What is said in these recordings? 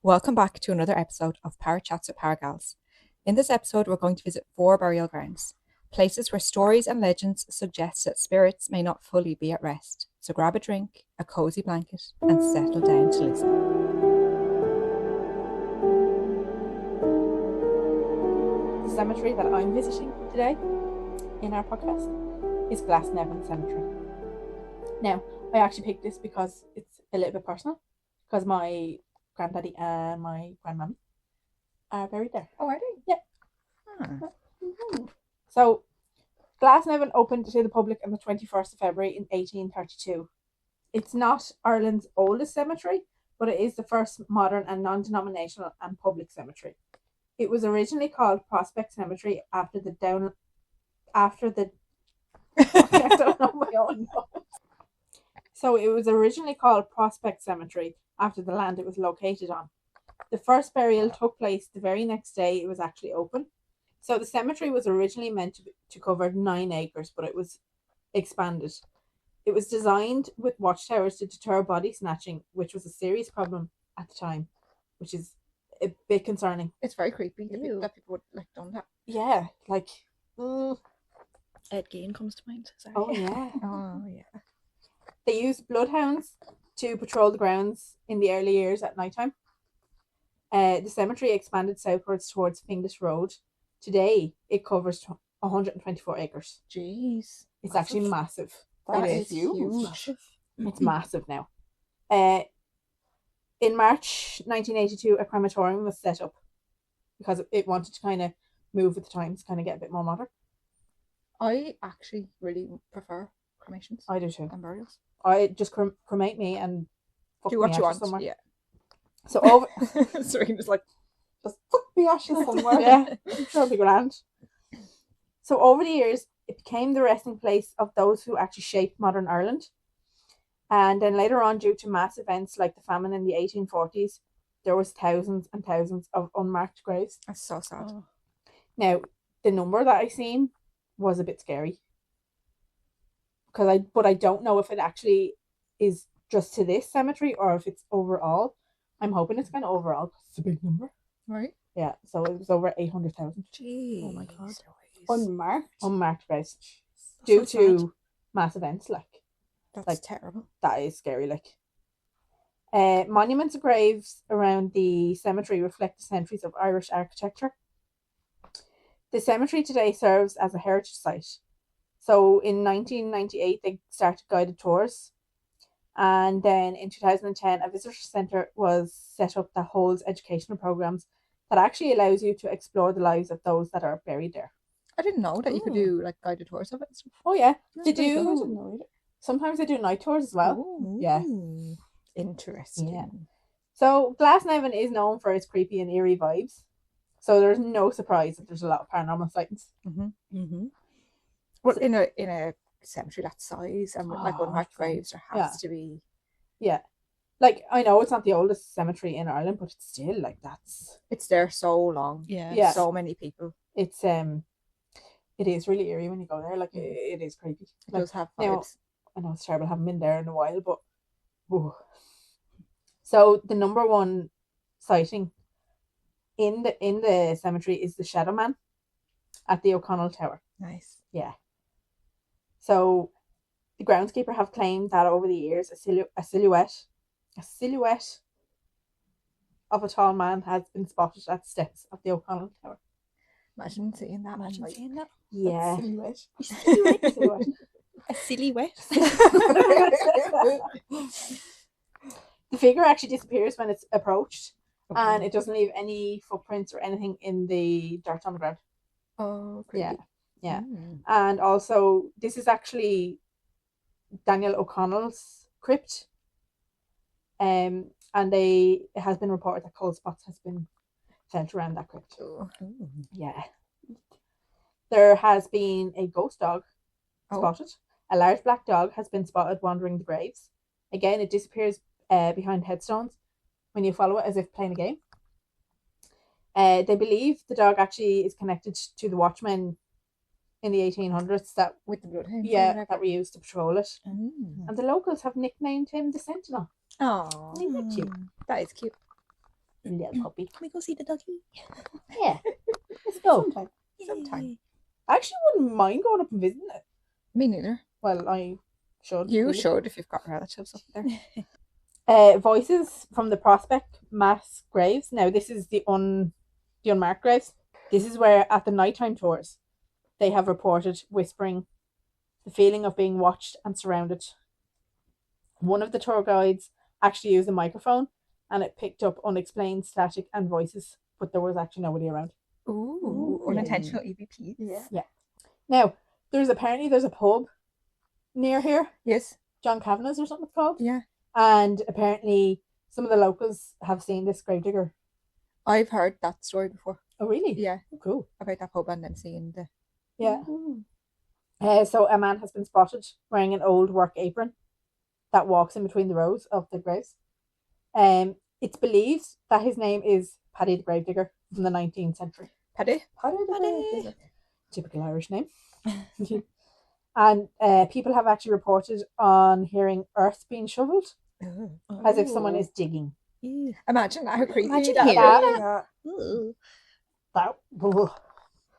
Welcome back to another episode of Chats with Paragals. In this episode, we're going to visit 4 burial grounds, places where stories and legends suggest that spirits may not fully be at rest. So grab a drink, a cozy blanket, and settle down to listen. The cemetery that I'm visiting today in our podcast is Glasnevin Cemetery. Now, I actually picked this because it's a little bit personal, because my granddaddy and my grandmummy are buried there. Oh, are they? Yeah. Mm-hmm. So, Glasnevin opened to the public on the 21st of February in 1832. It's not Ireland's oldest cemetery, but it is the first modern and non-denominational and public cemetery. It was originally called Prospect Cemetery after the I don't know my own notes. So it was originally called Prospect Cemetery after the land it was located on. The first burial took place the very next day it was actually open. So the cemetery was originally meant to cover 9 acres, but it was expanded. It was designed with watchtowers to deter body snatching, which was a serious problem at the time, which is a bit concerning. It's very creepy that people would like done that. Yeah, like Ed Gein comes to mind. Sorry. Oh yeah. Oh yeah. They used bloodhounds to patrol the grounds in the early years at night time. The cemetery expanded southwards towards Finglas Road. Today, it covers 124 acres. Jeez. It's massive. Actually massive. That is huge. It's massive now. In March 1982, a crematorium was set up because it wanted to kind of move with the times, kind of get a bit more modern. I actually really prefer cremations. I do too. And burials. I just cremate me and do what you want. Somewhere. Yeah. So over, Serena's like, just fuck the ashes somewhere. Yeah, that'll be grand. So over the years, it became the resting place of those who actually shaped modern Ireland. And then later on, due to mass events like the famine in the 1840s, there was thousands and thousands of unmarked graves. That's so sad. Oh. Now, the number that I seen was a bit scary. But I don't know if it actually is just to this cemetery or if it's overall. I'm hoping it's kind of overall because it's a big number. Right. Yeah, so it was over 800,000. Jeez. Oh my God. Unmarked graves. Due to mass events, That's terrible. That is scary, monuments and graves around the cemetery reflect the centuries of Irish architecture. The cemetery today serves as a heritage site. So in 1998, they started guided tours. And then in 2010, a visitor centre was set up that holds educational programs that actually allows you to explore the lives of those that are buried there. I didn't know that you could do guided tours of it. Oh yeah, they do. Sometimes they do night tours as well. Ooh. Yeah, interesting. Yeah. So Glasnevin is known for its creepy and eerie vibes. So there's no surprise that there's a lot of paranormal sightings. Well, in a cemetery that size and with unmarked graves, there has to be. Yeah, I know it's not the oldest cemetery in Ireland, but it's still it's there so long. Yeah. So many people. It's it is really eerie when you go there. It is creepy. It does have vibes. I know it's terrible. I haven't been there in a while, but so the number one sighting in the cemetery is the Shadow Man at the O'Connell Tower. Nice. Yeah. So the groundskeeper have claimed that over the years a silhouette of a tall man has been spotted at the steps of the O'Connell Tower. Imagine seeing that. Yeah. Silhouette. A silhouette. The figure actually disappears when it's approached, and it doesn't leave any footprints or anything in the dirt on the ground. Oh, creepy. Yeah. And also, this is actually Daniel O'Connell's crypt. And it has been reported that cold spots has been felt around that crypt. Oh. Yeah. There has been a ghost dog spotted. A large black dog has been spotted wandering the graves. Again, it disappears behind headstones when you follow it as if playing a game. They believe the dog actually is connected to the watchmen in the 1800s that with the bloodhound. Yeah, that were used to patrol it. Mm. And the locals have nicknamed him the Sentinel. Oh, Isn't that cute? That is cute. Little puppy. Can we go see the doggy? Yeah. Let's go. Sometime. I actually wouldn't mind going up and visiting it. Me neither. Well, I should. You really. should if you've got relatives up there. Voices from the Prospect mass graves. Now, this is the unmarked graves. This is where, at the nighttime tours, they have reported whispering, the feeling of being watched and surrounded. One of the tour guides actually used a microphone, and it picked up unexplained static and voices, but there was actually nobody around. Ooh, unintentional EVPs. Yeah. Now, there's a pub near here. Yes. John Kavanagh's or something it's called. Yeah. And apparently some of the locals have seen this gravedigger. I've heard that story before. Oh, really? Yeah. Oh, cool. About that pub and then seeing the... Yeah. So a man has been spotted wearing an old work apron that walks in between the rows of the graves. It's believed that his name is Paddy the Gravedigger from the 19th century. Paddy? Typical Irish name. And people have actually reported on hearing earth being shoveled as if someone is digging. Imagine how creepy Imagine that hearing is. That.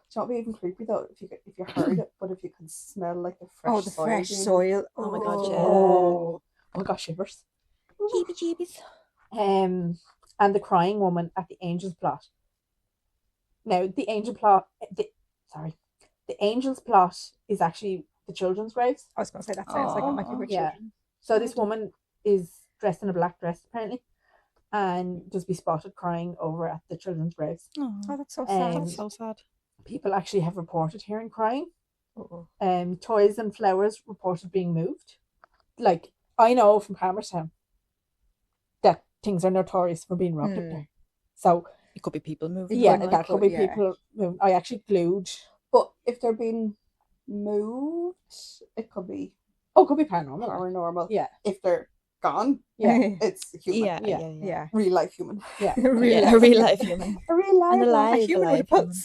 It's not even creepy though if you heard it, but if you can smell like the fresh the soil. fresh being- soil. Oh my God, yeah. Oh my gosh, shivers. Heebie-jeebies. And the crying woman at the Angel's Plot. Now, the Angel's Plot is actually the children's graves. I was going to say that sounds like it might be for Yeah. children. So this woman is dressed in a black dress, apparently, and does be spotted crying over at the children's graves. Oh, that's so sad. That's so sad. People actually have reported hearing crying. Oh. Toys and flowers reported being moved. Like, I know from Palmerstown that things are notorious for being robbed up there. So, It could be people moving. yeah, Well, that could be yeah. people moving. I actually glued. But if they're being moved, it could be Oh, it could be paranormal. paranormal. Yeah. If they're gone, Yeah. it's human. Yeah. Real life human. Yeah. A real life human. A real life. And alive. A human with a alive pulse.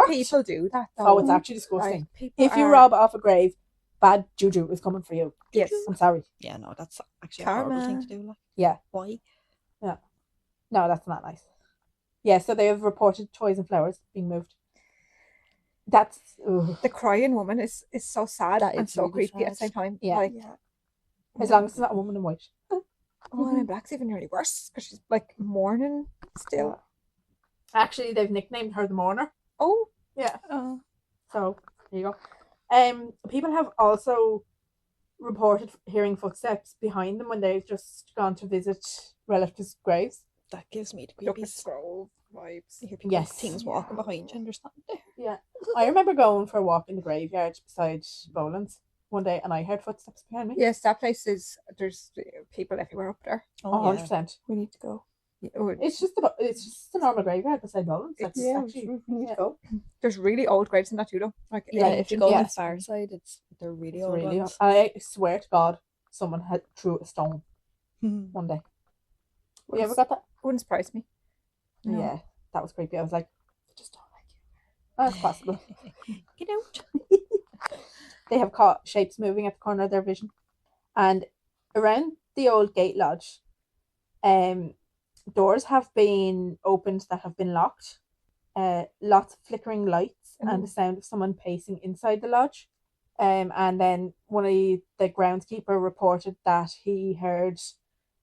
People do that though. Oh, it's actually disgusting. Like, people If you are- rob off a grave, bad juju is coming for you. Yes. I'm sorry. Yeah, no, that's actually Karma. a horrible thing to do. Like, Yeah. why? No, that's not nice. Yeah, so they have reported toys and flowers being moved. That's The crying woman is so sad That and is so really creepy at the same sad. time. Yeah. Like, as long as it's not a woman in white. and in black's even really worse because she's like mourning still. Actually, they've nicknamed her the Mourner. Oh. Yeah. Oh. So there you go. People have also reported hearing footsteps behind them when they've just gone to visit relatives' graves. That gives me the Look at creepies. Grove vibes. You hear people, Yes. things walking behind you and there's nothing there. Yeah. I remember going for a walk in the graveyard beside Boland's one day, and I heard footsteps behind me. Yes, that place is. There's people everywhere up there. Oh, 100%. We need to go. It's just a normal graveyard beside Boland's. That's Yeah, actually we need to go. There's really old graves in that too, though. Like yeah. Yeah, If you go on yeah. the far side, they're really it's old really. ones. I swear to God, someone had threw a stone one day. You ever got that? wouldn't surprise me. No. Yeah, that was creepy. I was like, I just don't like you. That's possible. Get out. They have caught shapes moving at the corner of their vision, and around the old gate lodge, doors have been opened that have been locked. Lots of flickering lights and the sound of someone pacing inside the lodge. And then one of the groundskeeper reported that he heard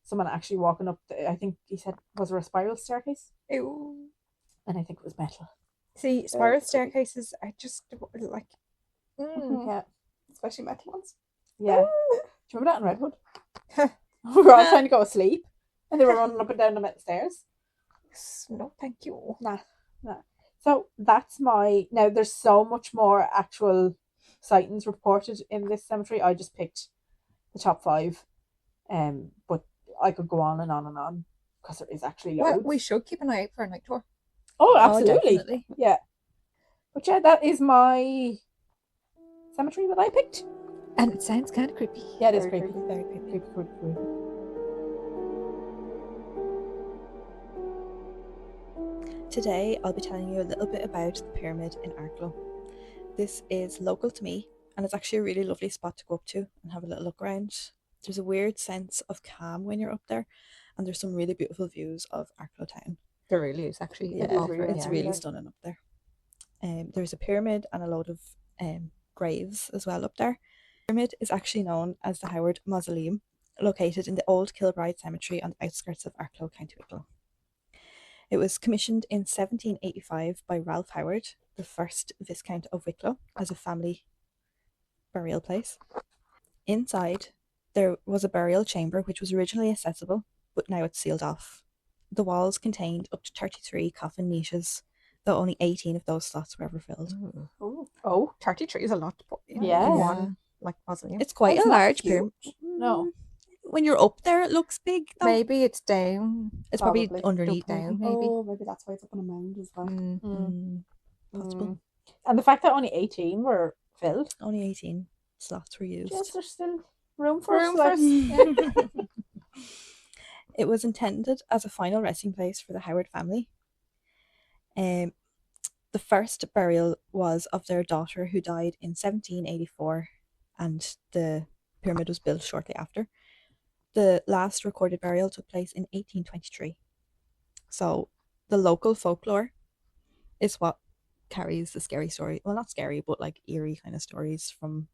someone actually walking up. I think he said, was there a spiral staircase? Ew. And I think it was metal. See, spiral staircases are just like. Yeah, Especially metal ones. yeah. Do you remember that in Redwood? We were all trying to go to sleep, and they were running up and down the metal stairs. No, thank you. Nah. So that's my. Now there's so much more actual sightings reported in this cemetery. I just picked the top 5, but I could go on and on and on because there is actually loads. Well, we should keep an eye out for a night tour. Oh, absolutely. definitely. Yeah. But yeah, that is my cemetery that I picked. And it sounds kind of creepy. Yeah, it is Very creepy. Very creepy. Creepy. Today, I'll be telling you a little bit about the pyramid in Arklow. This is local to me, and it's actually a really lovely spot to go up to and have a little look around. There's a weird sense of calm when you're up there, and there's some really beautiful views of Arklow town. There really is actually. Yeah, It is really it's yeah. really stunning up there. There's a pyramid and a load of graves as well up there. The pyramid is actually known as the Howard Mausoleum, located in the old Kilbride Cemetery on the outskirts of Arklow, County Wicklow. It was commissioned in 1785 by Ralph Howard, the first Viscount of Wicklow, as a family burial place. Inside, there was a burial chamber which was originally accessible, but now it's sealed off. The walls contained up to 33 coffin niches, though only 18 of those slots were ever filled. Oh, 33 is a lot to put in Yeah. one like mausoleum. It's quite It's a not large huge. pyramid. No. When you're up there, it looks big, though. Maybe it's down. It's probably Probably. underneath Down, now. maybe. Oh, maybe that's why it's up on a mound as well. Possible. And the fact that only 18 were filled, Only 18 slots were used. yes, there's still room for Room us. for like- us. It was intended as a final resting place for the Howard family. The first burial was of their daughter, who died in 1784, and the pyramid was built shortly after. The last recorded burial took place in 1823. So the local folklore is what carries the scary story. Well, not scary, but like eerie kind of stories from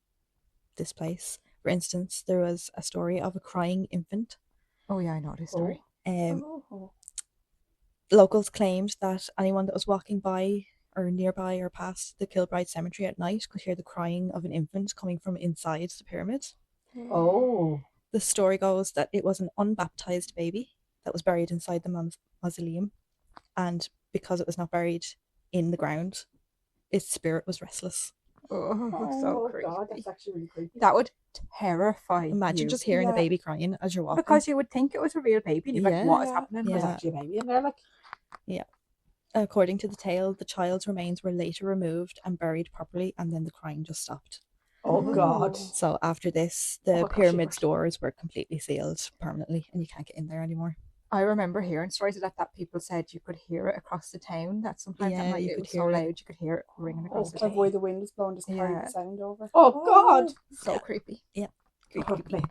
this place. For instance, there was a story of a crying infant. Oh yeah, I know this story. Locals claimed that anyone that was walking by or nearby or past the Kilbride Cemetery at night could hear the crying of an infant coming from inside the pyramid. Oh. The story goes that it was an unbaptized baby that was buried inside the mausoleum, and because it was not buried in the ground, its spirit was restless. Oh, so creepy. God, that's actually really creepy. That would terrify Imagine you. just hearing a Yeah. baby crying as you're walking. Because you would think it was a real baby and you'd be Yeah. like, what is Yeah. happening? There's Yeah. actually a baby in there, like. According to the tale, the child's remains were later removed and buried properly, and then the crying just stopped. Oh God. So after this, Oh, the gosh, pyramid's shivers. doors were completely sealed permanently, and you can't get in there anymore. I remember hearing stories of that people said you could hear it across the town, that sometimes Yeah, at night you it could was so hear it. loud you could hear it ringing across the To town. avoid the wind is blowing, just carry Yeah. the sound over. Oh God. So creepy. Creepy.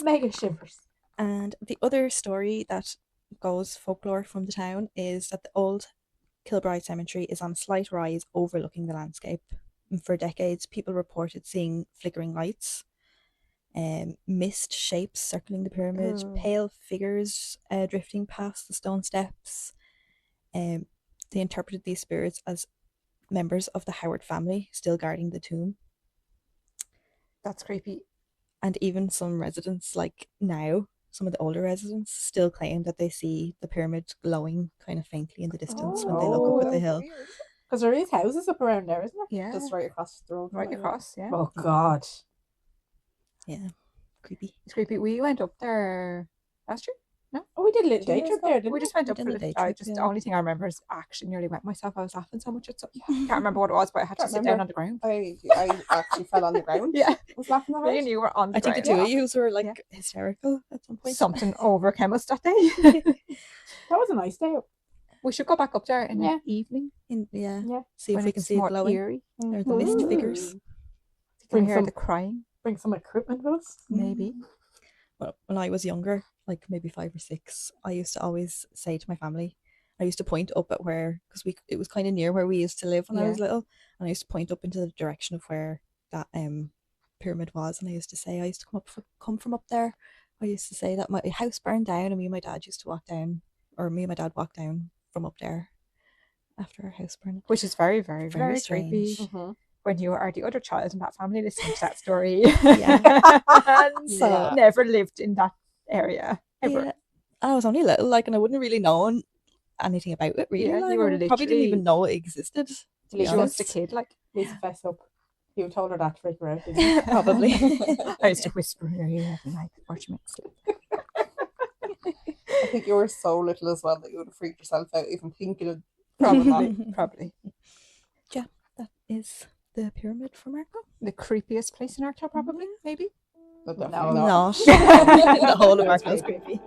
Mega shivers. And the other story that goes folklore from the town is that the old Kilbride Cemetery is on a slight rise overlooking the landscape. And for decades, people reported seeing flickering lights, mist shapes circling the pyramid, pale figures drifting past the stone steps. They interpreted these spirits as members of the Howard family still guarding the tomb. That's creepy. And even some residents, like now, some of the older residents still claim that they see the pyramid glowing kind of faintly in the distance when they look up at the hill. Because there is houses up around there, isn't there? Yeah. Just right across the road. from Right it. across, yeah. Oh God. Yeah, creepy. It's creepy. We went up there last year. Oh, we did a little 2 day years trip ago. there, didn't We we? just went We up did for a the day I trip, just yeah. the only thing I remember is actually nearly wet myself. I was laughing so much at so can't remember what it was, but I had to Can't sit remember. down on the ground. I actually fell on the ground. Yeah. I was laughing at Me and it. you were on the I think the ground. two of you were like Yeah. hysterical at some point. Something overcame us that day. That was a nice day. We should go back up there in Yeah. the evening Yeah. Yeah. See if when we can it's see it more glowing. eerie. Or the mist Ooh. figures. You can Bring hear some- the crying, Bring some equipment with us. maybe. Well, when I was younger, like maybe 5 or 6, I used to always say to my family, I used to point up at where, because it was kind of near where we used to live when I was Yeah. little, and I used to point up into the direction of where that pyramid was, and I used to say I used to come from up there. I used to say that my house burned down, and me and my dad used to walk down, or me and my dad walked down from up there after our house burned. Which is very, very, Very very creepy. strange. Mhm. When you are the other child in that family listening to that story. Yeah. And So- never lived in that area ever. Yeah. And I was only little, like, and I wouldn't really know anything about it. Really, Yeah, like, you were I probably didn't even literally- know it existed. To be Literally Just a honest. kid, like Please fess up. You told her that to freak her out, didn't you? Probably. I used to whisper in her ear every night before she went to sleep. I think you were so little as well that you would have freaked yourself out even thinking of Probably. That is the pyramid from Arklow. The creepiest place in Arklow, probably, maybe. but No. definitely not. Not. The whole of Arklow is creepy.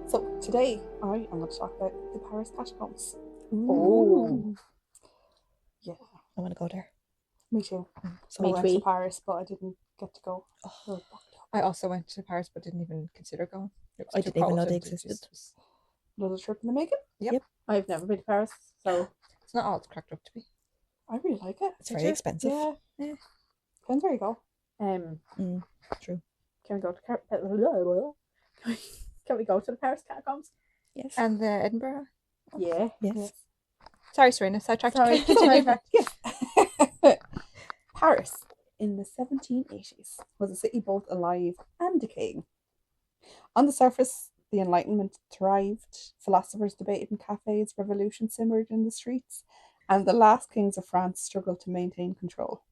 So today I am going to talk about the Paris catacombs. Oh. Yeah. I want to go there. Me too. So Me I went too. to Paris, but I didn't get to go. Oh, I also went to Paris, but didn't even consider going. It was I too didn't even know cold they and it existed. just was- Another trip in the making. Yep. I've never been to Paris, so It's not all it's cracked up to be. I really like it. it's very expensive. Yeah. Yeah. Depends where you go. True. Can we go to can we go to the Paris catacombs? Yes. And Edinburgh. Yeah. yes. Sorry, Serena. Sidetracked. Sorry. Continue. Paris in the 1780s was a city both alive and decaying. On the surface, the Enlightenment thrived, philosophers debated in cafes, revolution simmered in the streets, and the last kings of France struggled to maintain control.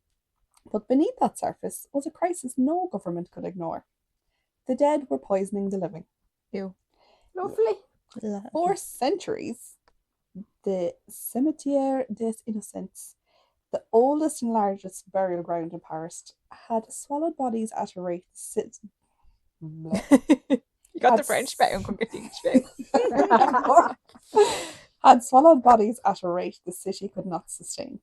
But beneath that surface was a crisis no government could ignore. The dead were poisoning the living. Ew. Lovely. For centuries, the Cimetière des Innocents, the oldest and largest burial ground in Paris, had swallowed bodies at a rate You got the French bit. I'm going to get the English bit. had swallowed bodies at a rate the city could not sustain.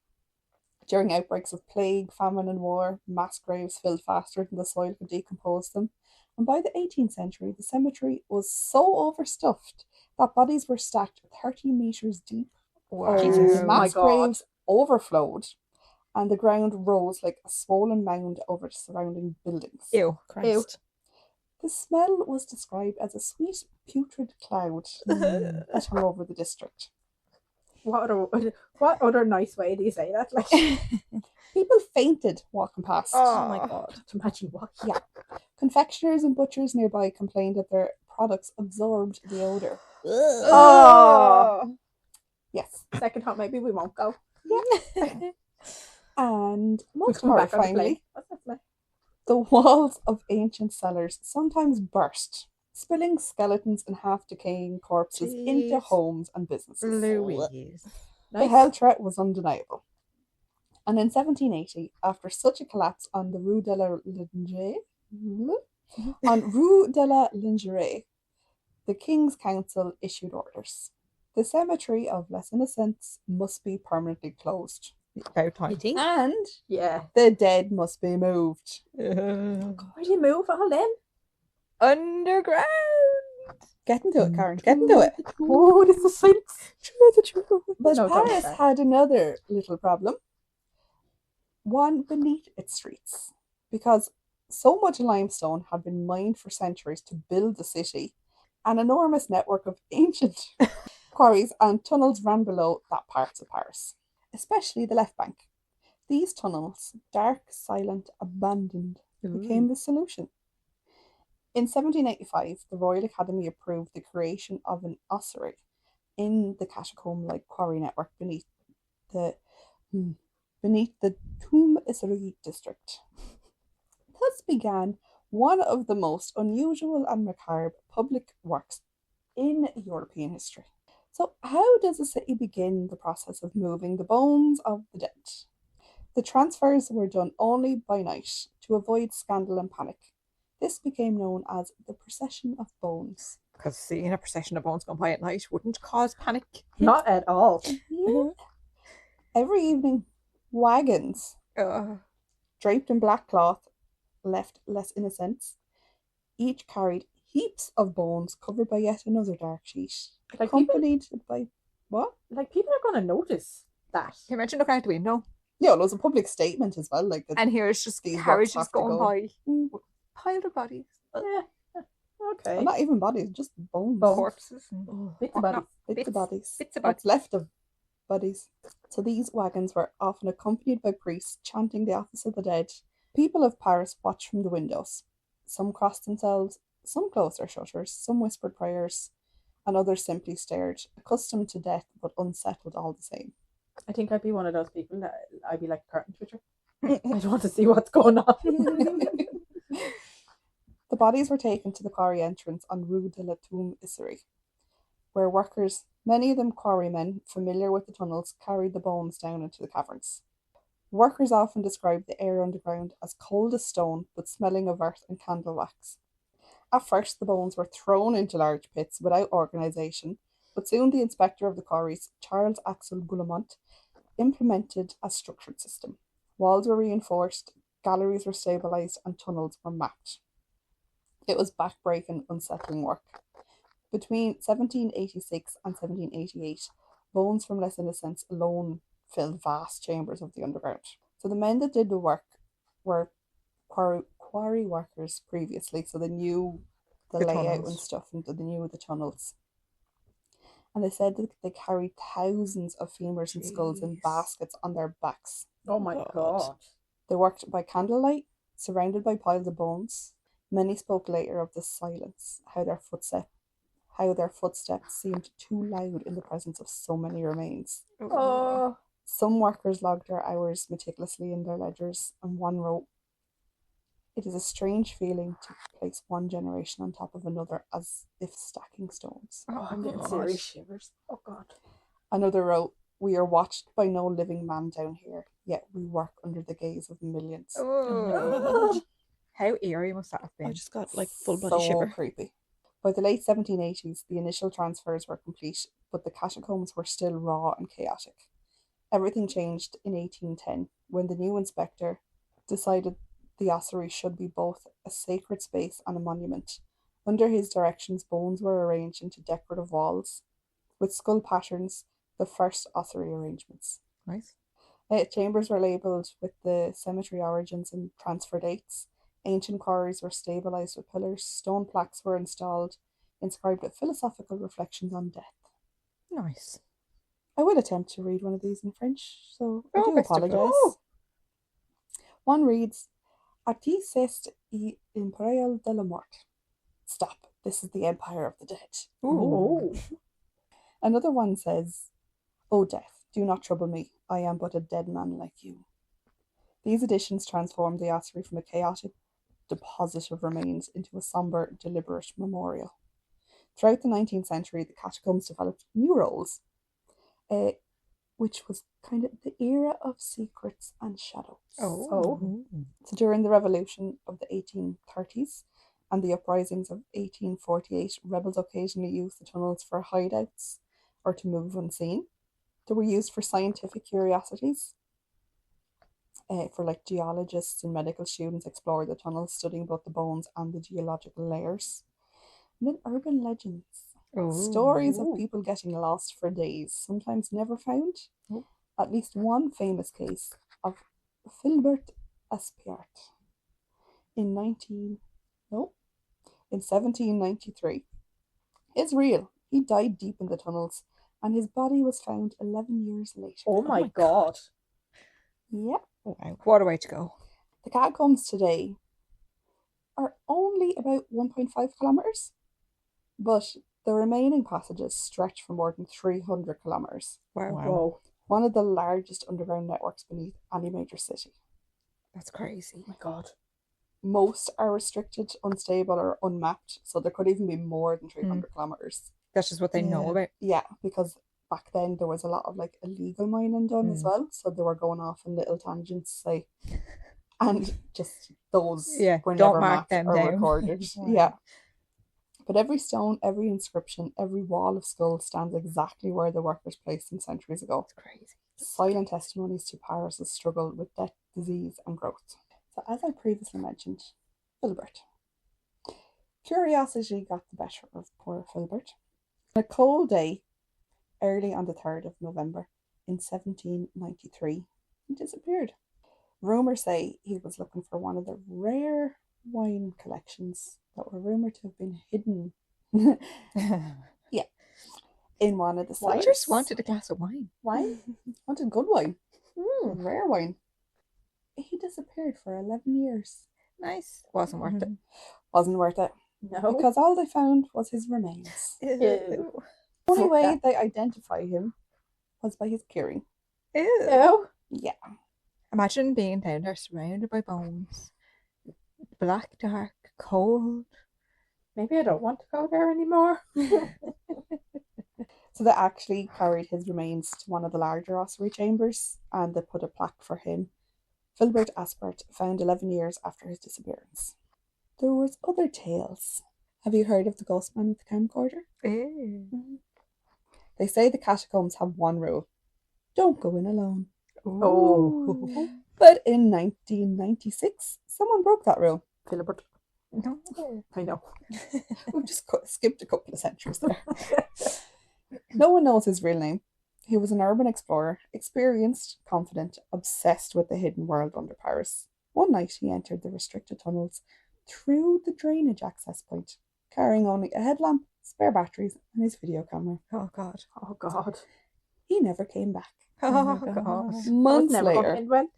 During outbreaks of plague, famine, and war, mass graves filled faster than the soil could decompose them, and by the 18th century, the cemetery was so overstuffed that bodies were stacked 30 metres deep. Wow. Jesus. Oh my Mass God. graves overflowed, and the ground rose like a swollen mound over the surrounding buildings. Ew. Christ. The smell was described as a sweet, putrid cloud that hung over the district. What other nice way do you say that? Like, People fainted walking past. Oh my god. to imagine what? Yeah. Confectioners and butchers nearby complained that their products absorbed the odour. Oh. Yes. Second thought, maybe we won't go. And We'll most come back on the plane. horrifyingly, What's that like? the walls of ancient cellars sometimes burst, spilling skeletons and half-decaying corpses into Jeez. homes and businesses. Louise. The Nice. hell threat was undeniable. And in 1780, after such a collapse on the Rue de la Lingerie, the King's Council issued orders. The cemetery of Les Innocents must be permanently closed, About You time. think? and Yeah. the dead must be moved. Where do you move all then? Underground. Get into it, Karen. Get into it. Oh, this is Sphinx. But No, don't Paris say. had another little problem. One beneath its streets, because so much limestone had been mined for centuries to build the city. An enormous network of ancient quarries and tunnels ran below that parts of Paris, especially the left bank. These tunnels, dark, silent, abandoned, became the solution. In 1785, the Royal Academy approved the creation of an ossuary in the catacomb-like quarry network beneath the Tomb Isserie district. Thus began one of the most unusual and macabre public works in European history. So how does a city begin the process of moving the bones of the dead? The transfers were done only by night to avoid scandal and panic. This became known as the procession of bones. Because seeing a procession of bones going by at night wouldn't cause panic. Not at all. Yeah. Every evening, wagons draped in black cloth left Les Innocents. Each carried heaps of bones covered by yet another dark sheet, Like people, accompanied by what? like people are going to notice that. Can you imagine looking out the window? Yeah, it was a public statement as well. Like, And here's just these works carriages have to going go. by. with Piled of bodies. Yeah. Okay. well, not even bodies, just bones. Corpses. Bits of bodies. Bits of bodies. Bits of What's bodies. left of bodies. So these wagons were often accompanied by priests chanting the office of the dead. People of Paris watched from the windows. Some crossed themselves, some closed their shutters, some whispered prayers, and others simply stared, accustomed to death but unsettled all the same. I think I'd be one of those people that I'd be like a curtain twitcher. I don't want to see what's going on. The bodies were taken to the quarry entrance on Rue de la Tombe Isserie, where workers, many of them quarrymen familiar with the tunnels, carried the bones down into the caverns. Workers often described the air underground as cold as stone, but smelling of earth and candle wax. At first, the bones were thrown into large pits without organisation, but soon the inspector of the quarries, Charles Axel Goulemont, implemented a structured system. Walls were reinforced, galleries were stabilised, and tunnels were mapped. It was back-breaking, unsettling work. Between 1786 and 1788, bones from Les Innocents alone filled vast chambers of the underground. So the men that did the work were quarry workers previously, so they knew the layout tunnels and stuff, and they knew the tunnels. And they said that they carried thousands of femurs and skulls in baskets on their backs. Oh my God. They worked by candlelight, surrounded by piles of bones. Many spoke later of the silence, how their footsteps seemed too loud in the presence of so many remains. Oh. Some workers logged their hours meticulously in their ledgers, and one wrote, "It is a strange feeling to place one generation on top of another as if stacking stones." Oh, I'm getting serious shivers. Oh God. Another wrote, "We are watched by no living man down here, yet we work under the gaze of millions." Oh. How eerie must that have been? I just got like full body So shiver. creepy. By the late 1780s, the initial transfers were complete, but the catacombs were still raw and chaotic. Everything changed in 1810 when the new inspector decided the ossuary should be both a sacred space and a monument. Under his directions, bones were arranged into decorative walls, with skull patterns, the first ossuary arrangements. Nice. Chambers were labelled with the cemetery origins and transfer dates. Ancient quarries were stabilised with pillars. Stone plaques were installed, inscribed with philosophical reflections on death. Nice. I will attempt to read one of these in French, so I do best of luck. apologise. One reads, "Artis est imperial de la mort." Stop, this is the empire of the dead. Oh. Another one says, "O death, do not trouble me. I am but a dead man like you." These additions transformed the ossuary from a chaotic deposit of remains into a sombre, deliberate memorial. Throughout the 19th century, the catacombs developed new roles, which was kind of the era of secrets and shadows. Oh. So during the revolution of the 1830s and the uprisings of 1848, rebels occasionally used the tunnels for hideouts or to move unseen. They were used for scientific curiosities. For like geologists and medical students explored the tunnels, studying both the bones and the geological layers. And then urban legends. Stories of people getting lost for days, sometimes never found. At least one famous case of Filbert Espiart in 1793 is real. He died deep in the tunnels, and his body was found 11 years later. Oh my God. Yep. Wow. What a way to go. The catacombs today are only about 1.5 kilometres, but the remaining passages stretch for more than 300 kilometres. Wow. Whoa. One of the largest underground networks beneath any major city. That's crazy. Oh my God. Most are restricted, unstable, or unmapped, so there could even be more than 300 kilometres. That's just what they know about. Yeah, because back then there was a lot of like illegal mining done as well, so they were going off in little tangents, like, and just those were don't never mark mapped them or down. recorded. Yeah. But every stone, every inscription, every wall of skull stands exactly where the workers placed them centuries ago. That's crazy. Silent testimonies to Paris' struggle with death, disease, and growth. So, as I previously mentioned, Filbert. Curiosity got the better of poor Filbert. On a cold day, early on the 3rd of November in 1793, he disappeared. Rumours say he was looking for one of the rare wine collections that were rumoured to have been hidden in one of the I cellars. just wanted a glass of wine. Wine? Wanted good wine. Rare wine. He disappeared for 11 years. Nice. Wasn't worth it. Wasn't worth it. No. Because all they found was his remains. Ew. The only way they identify him was by his curing. Ew. Ew. Yeah. Imagine being down there surrounded by bones. Black, dark, cold. Maybe I don't want to go there anymore. So they actually carried his remains to one of the larger ossuary chambers and they put a plaque for him. Filbert Aspert, found 11 years after his disappearance. There was other tales. Have you heard of the ghost man with the camcorder? Ew. They say the catacombs have one rule. Don't go in alone. Oh. But in 1996, someone broke that rule. Philibert. No. I know. We've just skipped a couple of centuries there. No one knows his real name. He was an urban explorer, experienced, confident, obsessed with the hidden world under Paris. One night he entered the restricted tunnels through the drainage access point, carrying only a headlamp, spare batteries, and his video camera. Oh God. Oh God. He never came back. Oh God. God. Months Never got later, in well.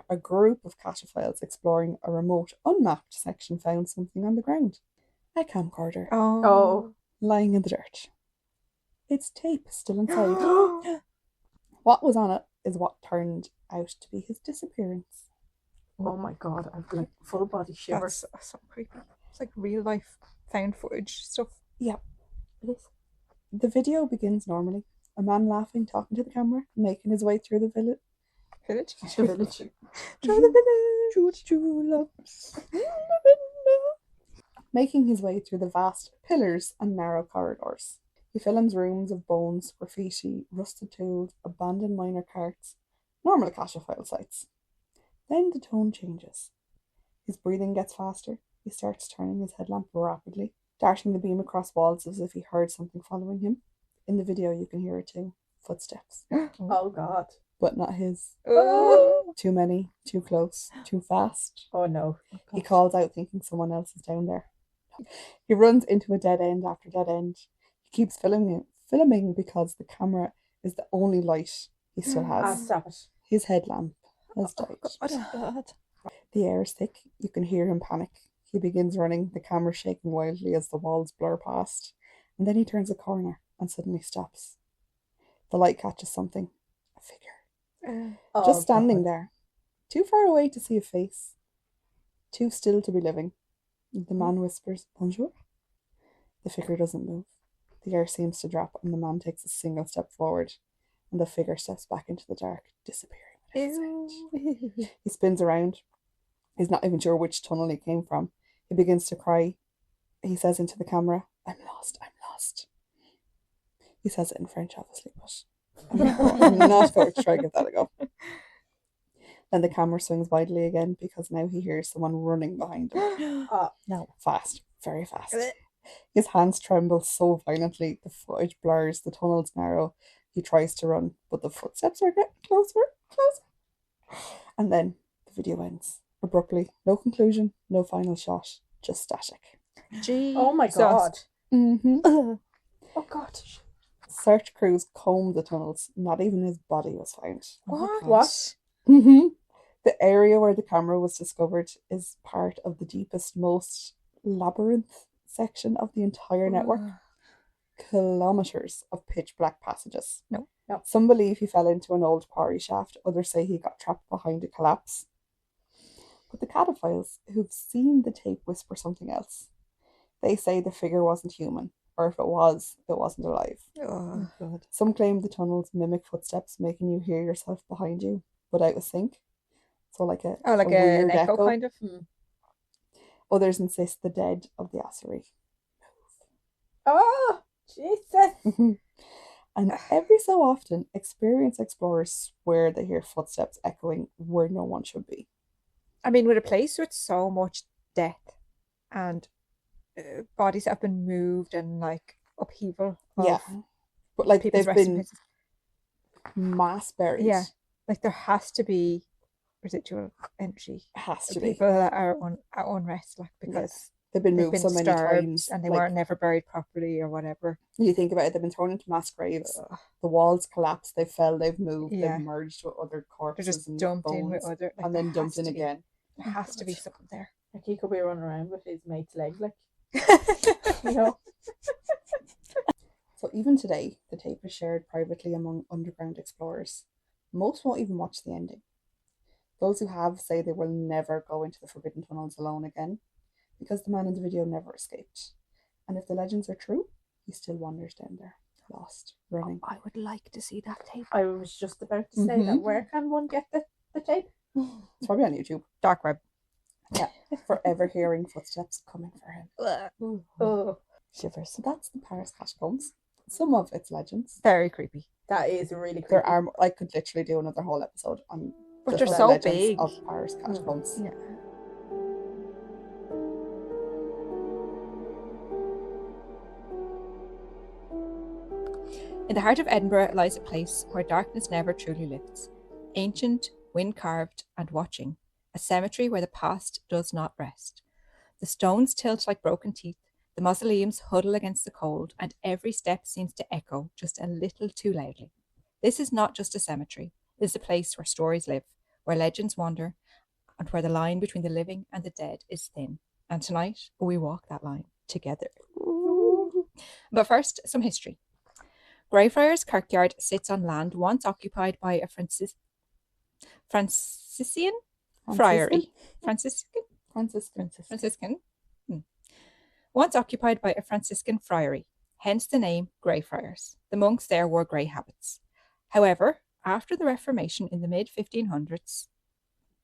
a group of cataphiles exploring a remote, unmapped section found something on the ground. A camcorder, Oh. lying in the dirt. Its tape still inside. What was on it is what turned out to be his disappearance. Oh my God. I've like full body shivers. That's so creepy. It's like real life found footage stuff. Yeah. It is. The video begins normally. A man laughing, talking to the camera, making his way through the village. Village. The village. Through the village. Tulips. Making his way through the vast pillars and narrow corridors. He films rooms of bones, graffiti, rusted tools, abandoned miner carts, normal cataphiles sites. Then the tone changes. His breathing gets faster. He starts turning his headlamp rapidly, darting the beam across walls as if he heard something following him. In the video you can hear it too. Footsteps. Oh God. But not his. Oh. Too many, too close, too fast. Oh no. He calls out thinking someone else is down there. He runs into a dead end after dead end. He keeps filming because the camera is the only light he still has. Stop it. His headlamp has died. Oh God. The air is thick. You can hear him panic. He begins running, the camera shaking wildly as the walls blur past. And then he turns a corner and suddenly stops. The light catches something. A figure. Just standing there. Too far away to see a face. Too still to be living. The man whispers, "Bonjour." The figure doesn't move. The air seems to drop and the man takes a single step forward. And the figure steps back into the dark, disappearing without sound. He spins around. He's not even sure which tunnel he came from. He begins to cry. He says into the camera, "I'm lost, I'm lost." He says it in French, obviously, but I'm not going to try to give that a go. Then the camera swings widely again because now he hears someone running behind him. No. Fast, very fast. His hands tremble so violently, the footage blurs, the tunnels narrow. He tries to run, but the footsteps are getting closer, closer. And then the video ends. Abruptly, no conclusion, no final shot, just static. Gee. Oh my God. Mm-hmm. Oh God. Search crews combed the tunnels. Not even his body was found. What? Mm-hmm. The area where the camera was discovered is part of the deepest, most labyrinth section of the entire network. Kilometers of pitch black passages. No. Some believe he fell into an old quarry shaft. Others say he got trapped behind a collapse. But the cataphiles who've seen the tape whisper something else. They say the figure wasn't human, or if it wasn't alive. Oh God. Some claim the tunnels mimic footsteps, making you hear yourself behind you, but out of sync. So like a Oh, like weird an echo kind of. Others insist the dead of the ossuary. Oh, Jesus. And every so often, experienced explorers swear they hear footsteps echoing where no one should be. I mean, with a place with so much death and bodies that have been moved and like upheaval. Yeah. But like people's they've resting been places. mass buried. Yeah. Like there has to be residual energy. Has to The be. people that are at unrest, like because Yes. They've been they've moved been so many disturbed times. and they like, weren't never buried properly or whatever. You think about it, they've been thrown into mass graves. Ugh. The walls collapsed, they fell, they've moved, Yeah. they've merged with other They're corpses just and dumped bones, in with other, like, and there then dumped has in to be- again. There has to be something there. Like he could be running around with his mate's leg, like, you know. So even today, the tape is shared privately among underground explorers. Most won't even watch the ending. Those who have say they will never go into the forbidden tunnels alone again, because the man in the video never escaped. And if the legends are true, he still wanders down there, lost, running. I would like to see that tape. I was just about to say that. Where can one get the tape? It's probably on YouTube. Dark web. Forever hearing footsteps coming for him. Oh, Shivers. So that's the Paris catacombs. Some of its legends. Very creepy. That is really creepy. There are, I could literally do another whole episode on But the they're so legends big. of Paris catacombs. Yeah. In the heart of Edinburgh lies a place where darkness never truly lifts. Ancient, wind-carved and watching, a cemetery where the past does not rest. The stones tilt like broken teeth, the mausoleums huddle against the cold, and every step seems to echo just a little too loudly. This is not just a cemetery, it is a place where stories live, where legends wander, and where the line between the living and the dead is thin. And tonight, we walk that line together. But first, some history. Greyfriars Kirkyard sits on land once occupied by a Franciscan friary. Franciscan. Once occupied by a Franciscan friary, hence the name Greyfriars. The monks there wore grey habits. However, after the Reformation in the mid-1500s,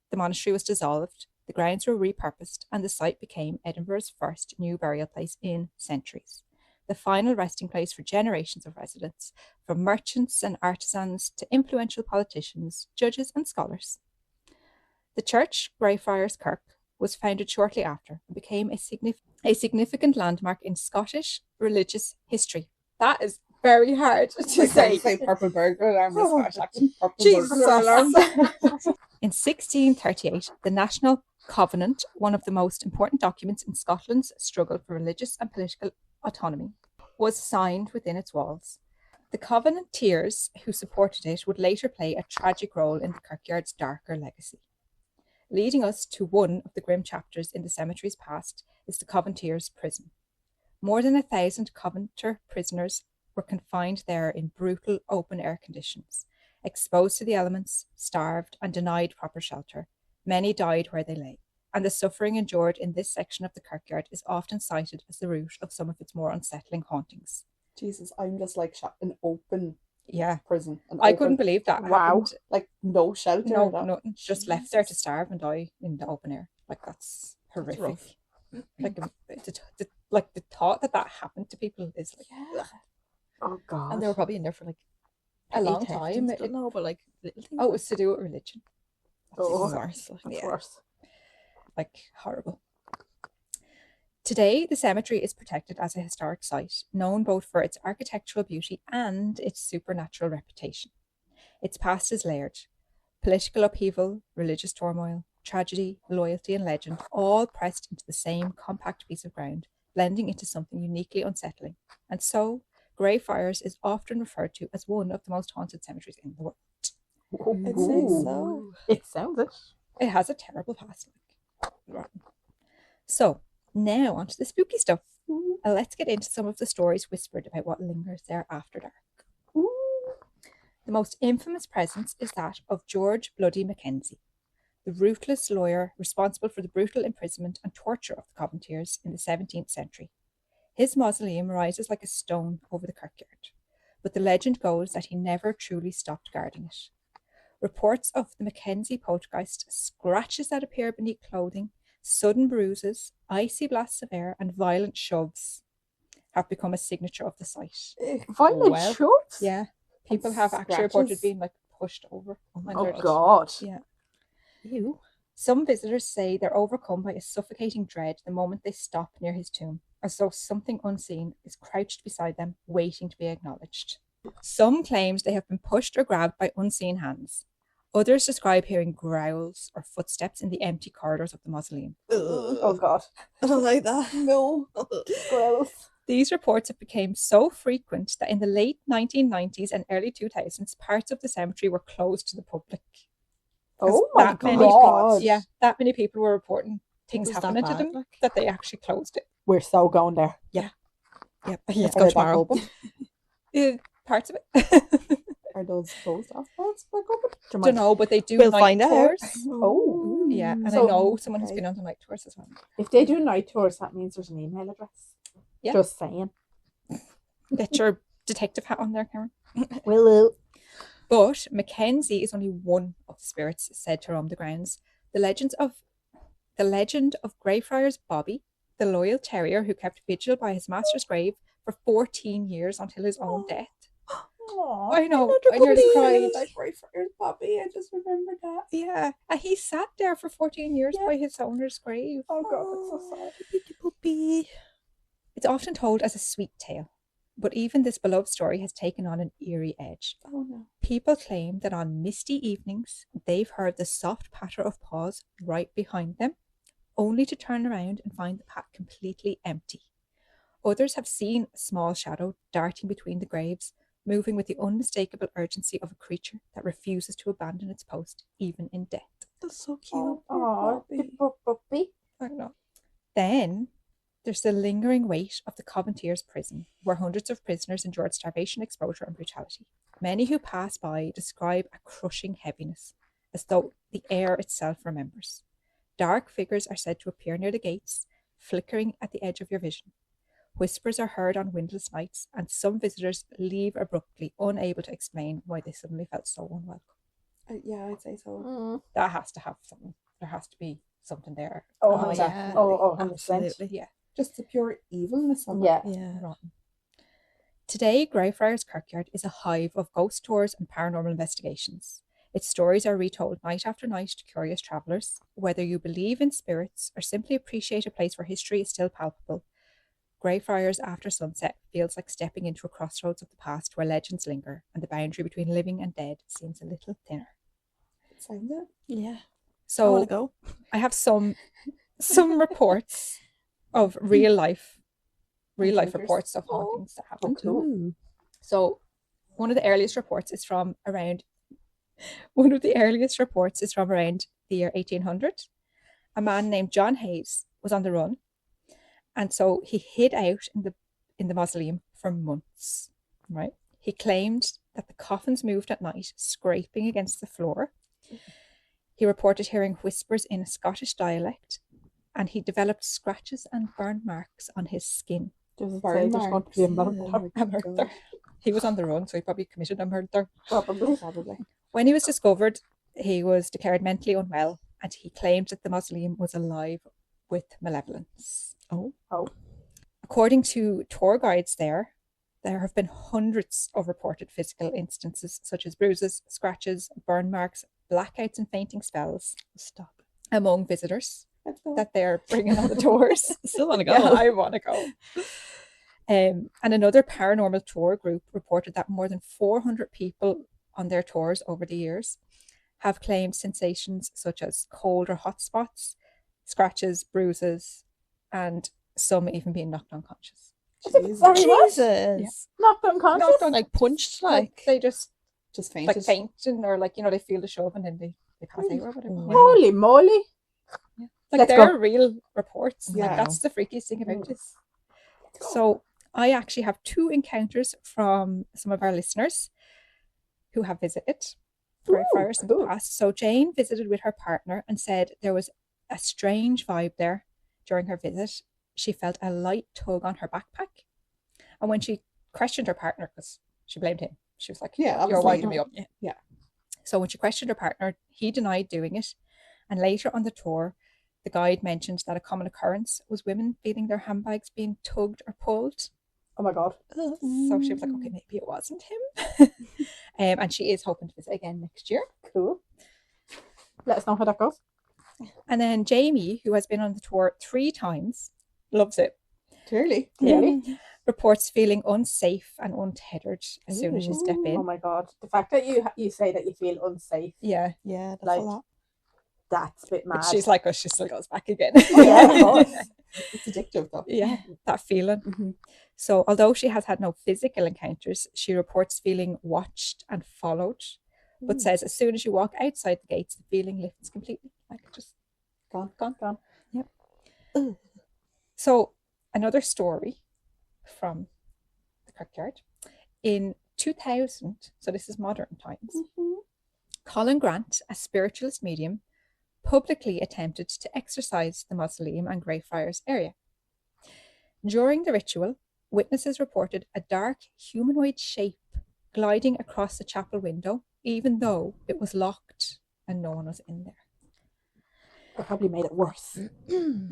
the monastery was dissolved, the grounds were repurposed, and the site became Edinburgh's first new burial place in centuries. The final resting place for generations of residents, from merchants and artisans to influential politicians, judges and scholars. The church, Greyfriars Kirk, was founded shortly after and became a significant landmark in Scottish religious history. That is very hard to say. Purple burger alarm with Scottish accent. Purple Jesus. burglar alarm. In 1638, the National Covenant, one of the most important documents in Scotland's struggle for religious and political autonomy, was signed within its walls. The Covenanteers who supported it would later play a tragic role in the kirkyard's darker legacy. Leading us to one of the grim chapters in the cemetery's past is the Covenanteers' prison. More than 1,000 Covenanter prisoners were confined there in brutal open-air conditions. Exposed to the elements, starved and denied proper shelter, many died where they lay, and the suffering endured in this section of the kirkyard is often cited as the root of some of its more unsettling hauntings. Jesus, I'm just like an open Yeah, prison. I couldn't believe that happened. Like no shelter. No, that. nothing. Just left there to starve and die in the open air. Like that's horrific. rough. Like the thought that happened to people is like, Yeah. Oh God. And they were probably in there for like a long theft and time. stuff. No, but like little things. Oh, it was to do with religion. That's Oh, even worse. Like, That's yeah, worse. like horrible. Today, the cemetery is protected as a historic site, known both for its architectural beauty and its supernatural reputation. Its past is layered. Political upheaval, religious turmoil, tragedy, loyalty and legend, all pressed into the same compact piece of ground, blending into something uniquely unsettling. And so, Greyfriars is often referred to as one of the most haunted cemeteries in the world. I'd say so. It sounds it. It has a terrible past. So, now onto the spooky stuff. Let's get into some of the stories whispered about what lingers there after dark. The most infamous presence is that of George Bloody Mackenzie, the ruthless lawyer responsible for the brutal imprisonment and torture of the Covenanteers in the 17th century. His mausoleum rises like a stone over the kirkyard, but the legend goes that he never truly stopped guarding it. Reports of the Mackenzie poltergeist, scratches that appear beneath clothing, sudden bruises, icy blasts of air, and violent shoves have become a signature of the site. Violent well. shots? Yeah, people have actually reported being like pushed over. Oh God. Yeah. Ew. Some visitors say they're overcome by a suffocating dread the moment they stop near his tomb, as though something unseen is crouched beside them, waiting to be acknowledged. Some claimed they have been pushed or grabbed by unseen hands. Others describe hearing growls or footsteps in the empty corridors of the mausoleum. Oh God. I don't like that. No. Gross. These reports have become so frequent that in the late 1990s and early 2000s, parts of the cemetery were closed to the public. Oh my that many God. Yeah, that many people were reporting things Was that happening to bad, them like? that they actually closed it. We're so going there. Yep. Let's Are go they back tomorrow. open? Parts of it. Are those closed off parts back open? Don't know, but they do We'll night find out. tours. Oh. Yeah, and So- I know someone who's okay. been on the night tours as well. If they do night tours, that means there's an email address. Yeah. Just saying. Get your detective hat on there, Karen. Will. But Mackenzie is only one of the spirits said to roam the grounds. The legend of Greyfriars Bobby, the loyal terrier who kept vigil by his master's grave for 14 years until his own death, Aww. I know, Another I nearly puppy. cried. Like Greyfriars puppy, I just remember that. Yeah, and he sat there for 14 years Yeah. by his owner's grave. Oh god, that's so sad. Puppy, puppy. It's often told as a sweet tale, but even this beloved story has taken on an eerie edge. Oh no. People claim that on misty evenings they've heard the soft patter of paws right behind them, only to turn around and find the path completely empty. Others have seen a small shadow darting between the graves, moving with the unmistakable urgency of a creature that refuses to abandon its post, even in death. That's so cute. Oh, Aww, puppy. the poor puppy. I don't know. Then there's the lingering weight of the Covenanters prison, where hundreds of prisoners endured starvation, exposure, and brutality. Many who pass by describe a crushing heaviness, as though the air itself remembers. Dark figures are said to appear near the gates, flickering at the edge of your vision. Whispers are heard on windless nights, and some visitors leave abruptly, unable to explain why they suddenly felt so unwelcome. Yeah, I'd say so. Mm. That has to have something. There has to be something there. Oh, yeah. yeah. Oh, 100%. Absolutely. Yeah. Just the pure evilness of it. Yeah. Yeah. Rotten. Today, Greyfriars Kirkyard is a hive of ghost tours and paranormal investigations. Its stories are retold night after night to curious travellers. Whether you believe in spirits or simply appreciate a place where history is still palpable, Greyfriars after sunset feels like stepping into a crossroads of the past where legends linger and the boundary between living and dead seems a little thinner. Sounds it. Yeah. I So want to go. I have some reports of real life Encounters. reports of hauntings that happened. Ooh. So one of the earliest reports is from around the year 1800. A man named John Hayes was on the run, and so he hid out in the mausoleum for months. Right? He claimed that the coffins moved at night, scraping against the floor. He reported hearing whispers in a Scottish dialect, and he developed scratches and burn marks on his skin. Does it Burn say there's going to be a marks. murder? Oh A murder. He was on the run, so he probably committed a murder. Probably. Probably. When he was discovered, he was declared mentally unwell, and he claimed that the mausoleum was alive with malevolence. Oh. According to tour guides there have been hundreds of reported physical instances, such as bruises, scratches, burn marks, blackouts, and fainting spells Stop. among visitors Let's go. that they're bringing on the tours. Still want to go. Yeah, I want to go. And another paranormal tour group reported that more than 400 people on their tours over the years have claimed sensations such as cold or hot spots, scratches, bruises, and some even being knocked unconscious. Jesus. Sorry, what? Jesus. Knocked unconscious? Knocked un- Like punched, like they just Just fainted. like fainting, or like, you know, they feel the shove and then they pass out or whatever. Mm. Yeah. Holy moly. Like Let's they're go. real reports. Yeah. Like that's the freakiest thing about Mm. this. So I actually have 2 encounters from some of our listeners who have visited Greyfriars in the cool. past. So Jane visited with her partner and said there was a strange vibe there during her visit. She felt a light tug on her backpack. And when she questioned her partner, because she blamed him, she was like, Yeah, you're obviously. winding me up. Yeah. So when she questioned her partner, he denied doing it. And later on the tour, the guide mentioned that a common occurrence was women feeling their handbags being tugged or pulled. Oh my god. So she was like, okay, maybe it wasn't him. And she is hoping to visit again next year. Cool. Let us know how that goes. And then Jamie, who has been on the tour 3 times, loves it. Clearly. Clearly. Reports feeling unsafe and untethered as soon as you step Oh in. my god. The fact that you say that you feel unsafe, Yeah. Yeah, that's Like- a lot. that's a bit mad. But she's like us, she still goes back again. Yeah, of course. It's addictive though. Yeah, that feeling. Mhm. So although she has had no physical encounters, she reports feeling watched and followed, but says as soon as you walk outside the gates, the feeling lifts completely. Like just Gone. Gone. Yep. Ugh. So another story from the kirkyard. In 2000, so this is modern times, Colin Grant, a spiritualist medium, publicly attempted to exorcise the mausoleum and Greyfriars area. During the ritual, witnesses reported a dark humanoid shape gliding across the chapel window, even though it was locked and no one was in there. Or probably made it worse.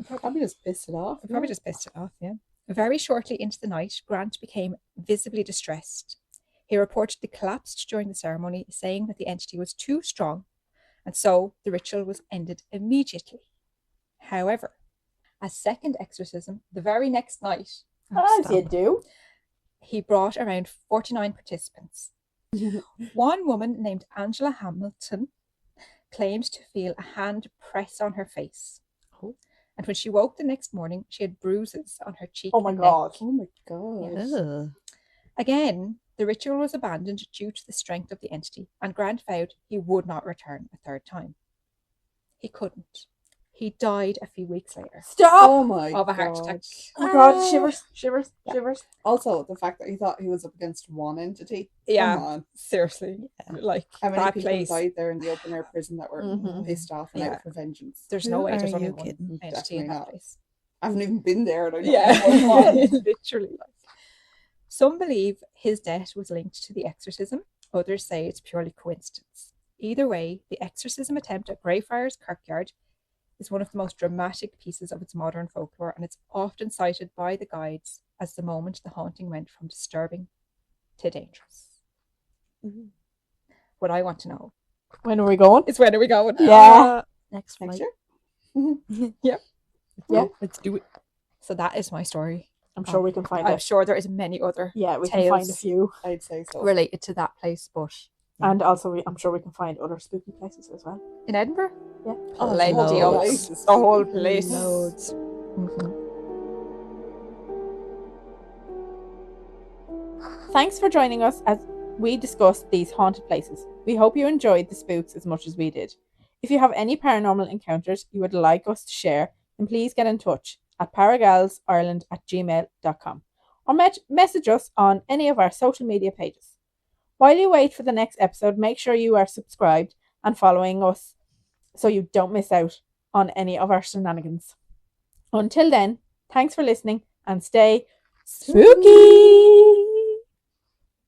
Probably just pissed it off. It probably just pissed it off, yeah. Very shortly into the night, Grant became visibly distressed. He reportedly collapsed during the ceremony, saying that the entity was too strong, and so the ritual was ended immediately. However, a second exorcism the very next night, As you do. he brought around 49 participants. One woman named Angela Hamilton claimed to feel a hand press on her face. And when she woke the next morning, she had bruises on her cheek. Oh my and God. neck. Oh my god. Ugh. Again, the ritual was abandoned due to the strength of the entity, and Grant vowed he would not return a third time. He couldn't. He died a few weeks later Stop! Oh my of a god. heart attack. Oh my God, shivers. Also, the fact that he thought he was up against one entity. Yeah, Come on. seriously. Like, How many that people place. died there in the open air prison that were Mhm. pissed off and Yeah. out for vengeance? There's Who no way are there's only you one kidding? entity Definitely in that not. place. I haven't even been there. And I don't Yeah, know what's on. literally. Some believe his death was linked to the exorcism. Others say it's purely coincidence. Either way, the exorcism attempt at Greyfriars Kirkyard is one of the most dramatic pieces of its modern folklore, and it's often cited by the guides as the moment the haunting went from disturbing to dangerous. What I want to know When are we going? is, when are we going? Yeah. Next Next flight. year? Yeah. Let's do it. So that is my story. I'm sure we can find I'm it. sure there is many other Yeah, we can find a tales. few. I'd say so. related to that place, but And also, I'm sure we can find other spooky places as well. in Edinburgh, Yeah. plenty the whole of place is the whole spooky. place. Loads. Thanks for joining us as we discussed these haunted places. We hope you enjoyed the spooks as much as we did. If you have any paranormal encounters you would like us to share, then please get in touch at Paragals.Ireland@gmail.com or message us on any of our social media pages. While you wait for the next episode, make sure you are subscribed and following us so you don't miss out on any of our shenanigans. Until then, thanks for listening and stay spooky!